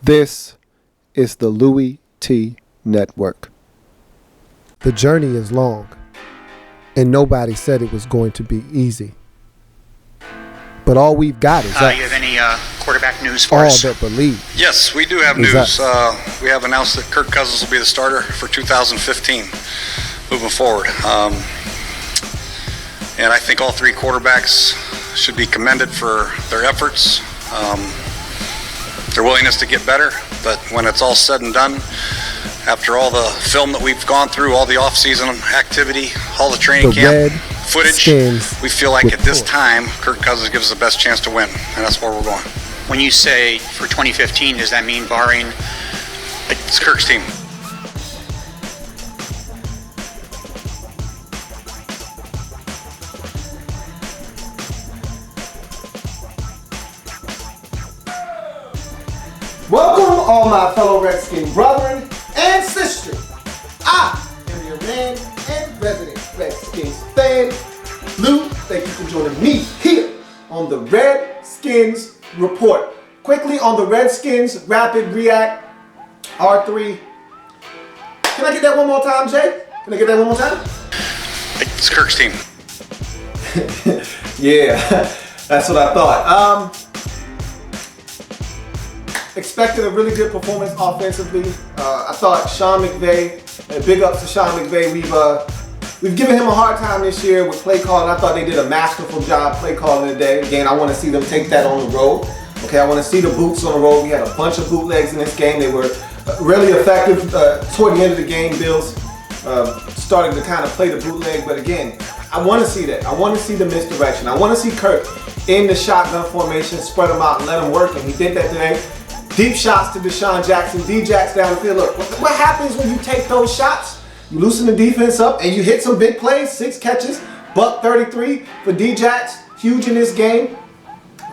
This is the Louie T Network. The journey is long, and nobody said it was going to be easy. But all we've got is us. You have any quarterback news for us? All that believe. Yes, we do have news. We have announced that Kirk Cousins will be the starter for 2015 moving forward. And I think all three quarterbacks should be commended for their efforts, their willingness to get better. But when it's all said and done, after all the film that we've gone through, all the off-season activity, all the training camp footage, we feel like at this time, Kirk Cousins gives us the best chance to win, and that's where we're going. When you say for 2015, does that mean barring? It's Kirk's team. Welcome, all my fellow Redskins brethren and sisters. I am your man and resident Redskins fan, Lou. Thank you for joining me here on the Redskins Report. Quickly on the Redskins Rapid React R3. Can I get that one more time, Jay? Can I get that one more time? It's Kirk's team. Yeah, that's what I thought. Expected a really good performance offensively. I thought Sean McVay, big ups to Sean McVay. We've given him a hard time this year with play calling. I thought they did a masterful job play calling today. Again, I want to see them take that on the road. Okay, I want to see the boots on the road. We had a bunch of bootlegs in this game. They were really effective toward the end of the game. Bills started to kind of play the bootleg, but again, I want to see that. I want to see the misdirection. I want to see Kirk in the shotgun formation, spread them out and let them work, and he did that today. Deep shots to Deshaun Jackson. D-Jack's down the field. Look, what happens when you take those shots? You loosen the defense up and you hit some big plays. 6 catches, $133 for D-Jack's. Huge in this game.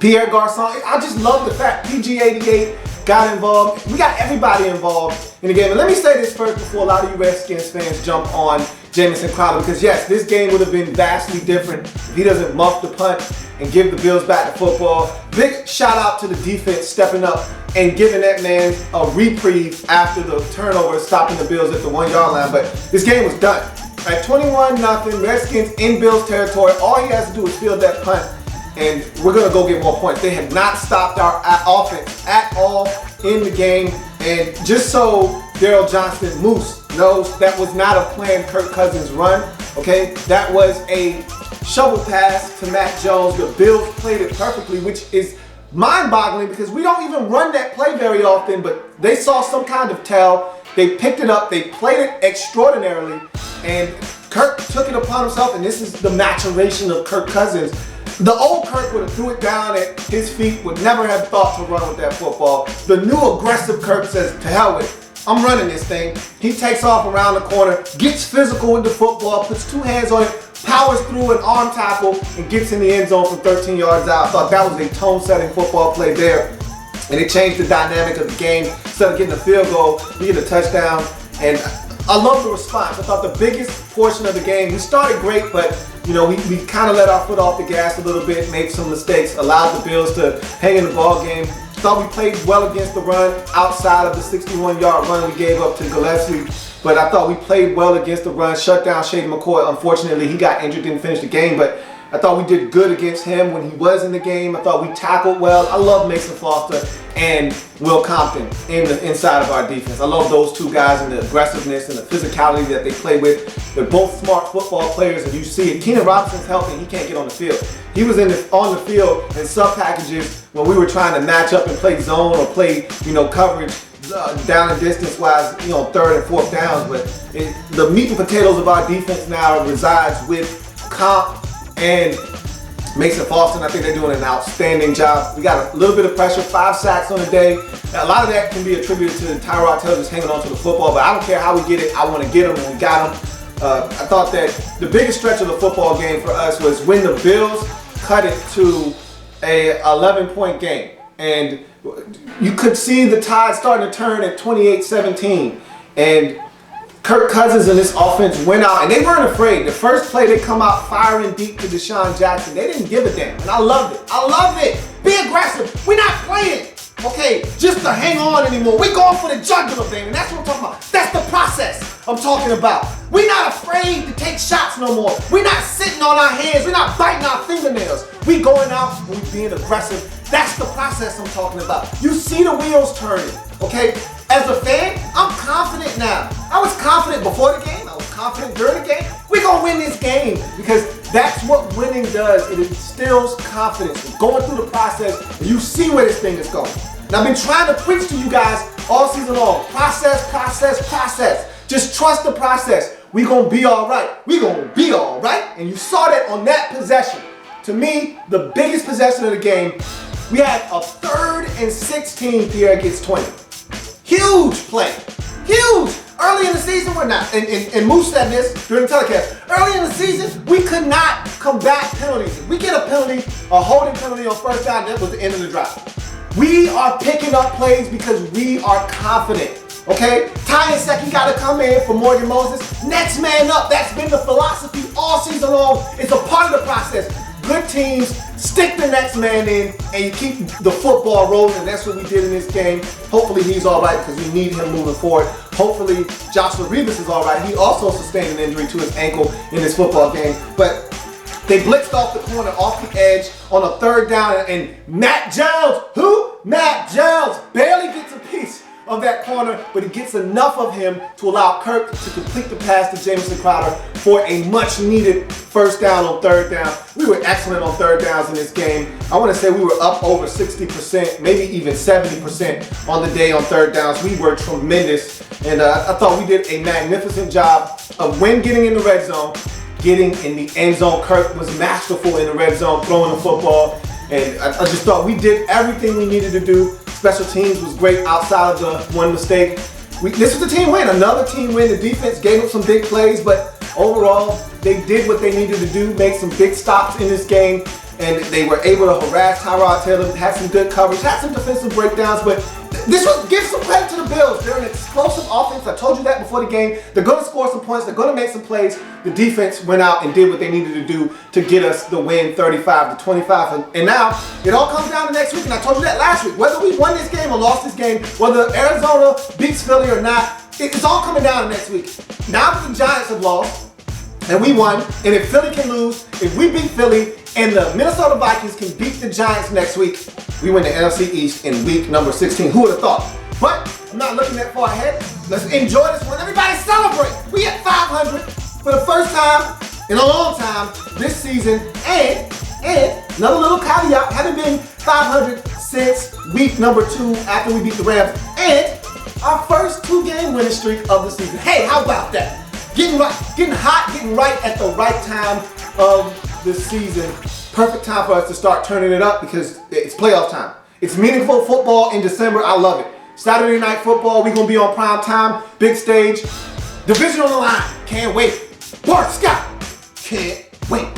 Pierre Garçon. I just love the fact PG88 got involved. We got everybody involved in the game. And let me say this first before a lot of you Redskins fans jump on Jamison Crowder, because yes, this game would have been vastly different if he doesn't muff the punt and give the Bills back the football. Big shout out to the defense stepping up and giving that man a reprieve after the turnover, stopping the Bills at the 1-yard line. But this game was done. At 21-0, Redskins in Bills territory. All he has to do is field that punt, and we're going to go get more points. They have not stopped our offense at all in the game. And just so Daryl Johnston Moose knows, that was not a planned Kirk Cousins run. Okay, that was a shovel pass to Mac Jones. The Bills played it perfectly, which is mind-boggling because we don't even run that play very often, but they saw some kind of tell. They picked it up. They played it extraordinarily, and Kirk took it upon himself, and this is the maturation of Kirk Cousins. The old Kirk would have threw it down at his feet, would never have thought to run with that football. The new aggressive Kirk says, to hell with it. I'm running this thing. He takes off around the corner, gets physical with the football, puts 2 hands on it, powers through an arm tackle, and gets in the end zone from 13 yards out. I thought that was a tone-setting football play there. And it changed the dynamic of the game. Instead of getting a field goal, we get a touchdown. And I love the response. I thought the biggest portion of the game, we started great, but you know, we kind of let our foot off the gas a little bit, made some mistakes, allowed the Bills to hang in the ball game. Thought we played well against the run outside of the 61-yard run we gave up to Gillespie. But I thought we played well against the run, shut down Shady McCoy. Unfortunately, he got injured, didn't finish the game, but I thought we did good against him when he was in the game. I thought we tackled well. I love Mason Foster and Will Compton inside of our defense. I love those two guys and the aggressiveness and the physicality that they play with. They're both smart football players, and you see it. Keenan Robinson's healthy. He can't get on the field. He was on the field in sub packages when we were trying to match up and play zone or play, coverage down and distance-wise, 3rd and 4th downs. But the meat and potatoes of our defense now resides with Comp and Mason Foster. I think they're doing an outstanding job. We got a little bit of pressure, 5 sacks on the day. A lot of that can be attributed to Tyrod Taylor just hanging on to the football, but I don't care how we get it. I want to get him, and we got him. I thought that the biggest stretch of the football game for us was when the Bills cut it to a 11-point game. And you could see the tide starting to turn at 28-17. And Kirk Cousins and this offense went out, and they weren't afraid. The first play, they come out firing deep to Deshaun Jackson. They didn't give a damn, and I loved it. I love it. Be aggressive. We're not playing. okay, just to hang on anymore. We're going for the jugular, baby. That's what I'm talking about. That's the process I'm talking about. We're not afraid to take shots no more. We're not sitting on our hands. We're not biting our fingernails. We going out and we being aggressive. That's the process I'm talking about. You see the wheels turning, okay? As a fan, I'm confident now. I was confident before the game. I was confident during the game. We're going to win this game because that's what winning does. It instills confidence. You're going through the process and you see where this thing is going. And I've been trying to preach to you guys all season long. Process, process, process. Just trust the process. We're going to be all right. We're going to be all right. And you saw that on that possession. To me, the biggest possession of the game, we had a 3rd and 16. Pierre gets 20. Huge play. Huge. Early in the season, we're not. And Moose said this during the telecast. Early in the season, we could not combat penalties. If we get a penalty, a holding penalty on first down, that was the end of the drive. We are picking up plays because we are confident. Okay? Ty and Seki got to come in for Morgan Moses. Next man up. That's been the philosophy all season long. It's a part of the process. Good teams stick the next man in and you keep the football rolling, and that's what we did in this game. Hopefully he's all right because we need him moving forward. Hopefully Joshua Revis is all right. He also sustained an injury to his ankle in this football game. But they blitzed off the corner, off the edge on a 3rd down, and Matt Jones, Matt Jones barely gets a piece of that corner, but he gets enough of him to allow Kirk to complete the pass to Jamison Crowder for a much needed first down on 3rd down. We were excellent on 3rd downs in this game. I want to say we were up over 60%, maybe even 70% on the day on 3rd downs. We were tremendous, and I thought we did a magnificent job of when getting in the red zone, getting in the end zone. Kirk was masterful in the red zone, throwing the football, and I just thought we did everything we needed to do. Special teams was great outside of the one mistake. This was a team win, another team win. The defense gave up some big plays, but overall, they did what they needed to do, make some big stops in this game, and they were able to harass Tyrod Taylor, had some good coverage, had some defensive breakdowns, but give some credit to the Bills. They're an explosive offense. I told you that before the game. They're going to score some points. They're going to make some plays. The defense went out and did what they needed to do to get us the win 35-25. And now it all comes down to next week. And I told you that last week. Whether we won this game or lost this game, whether Arizona beats Philly or not, it's all coming down to next week. Now that the Giants have lost and we won, and if Philly can lose, if we beat Philly and the Minnesota Vikings can beat the Giants next week, we win the NFC East in week number 16. Who would have thought? But I'm not looking that far ahead. Let's enjoy this one. Everybody celebrate. We at 500 for the first time in a long time this season. And another little caveat, haven't been 500 since week number 2 after we beat the Rams. And our first 2-game winning streak of the season. Hey, how about that? Getting hot, getting right at the right time of the season. Perfect time for us to start turning it up because it's playoff time. It's meaningful football in December. I love it. Saturday night football, we're going to be on prime time, big stage. Division on the line. Can't wait. Bart Scott. Can't wait.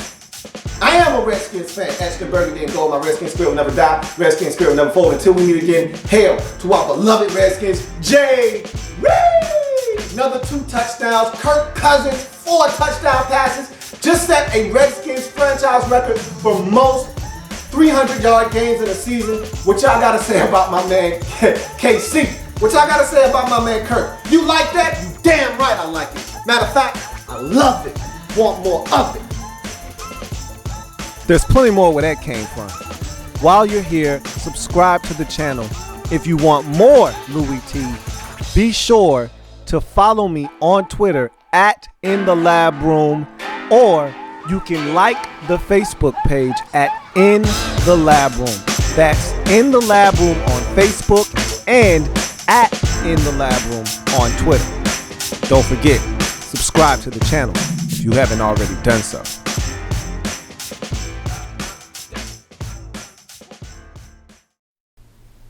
I am a Redskins fan. Ashton Burgundy and gold. My Redskins spirit will never die. Redskins spirit will never fold until we meet again. Hail to our beloved Redskins. Jay. Another 2 touchdowns. Kirk Cousins, 4 touchdown passes. Just set a Redskins franchise record for most 300-yard games in a season. What y'all got to say about my man KC? What y'all got to say about my man Kirk? You like that? You damn right I like it. Matter of fact, I love it. Want more of it. There's plenty more where that came from. While you're here, subscribe to the channel. If you want more Louie T, be sure to follow me on Twitter at In The Lab Room, or you can like the Facebook page at In The Lab Room. That's In The Lab Room on Facebook and at In The Lab Room on Twitter. Don't forget, subscribe to the channel if you haven't already done so.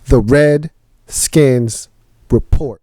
The Redskins Report.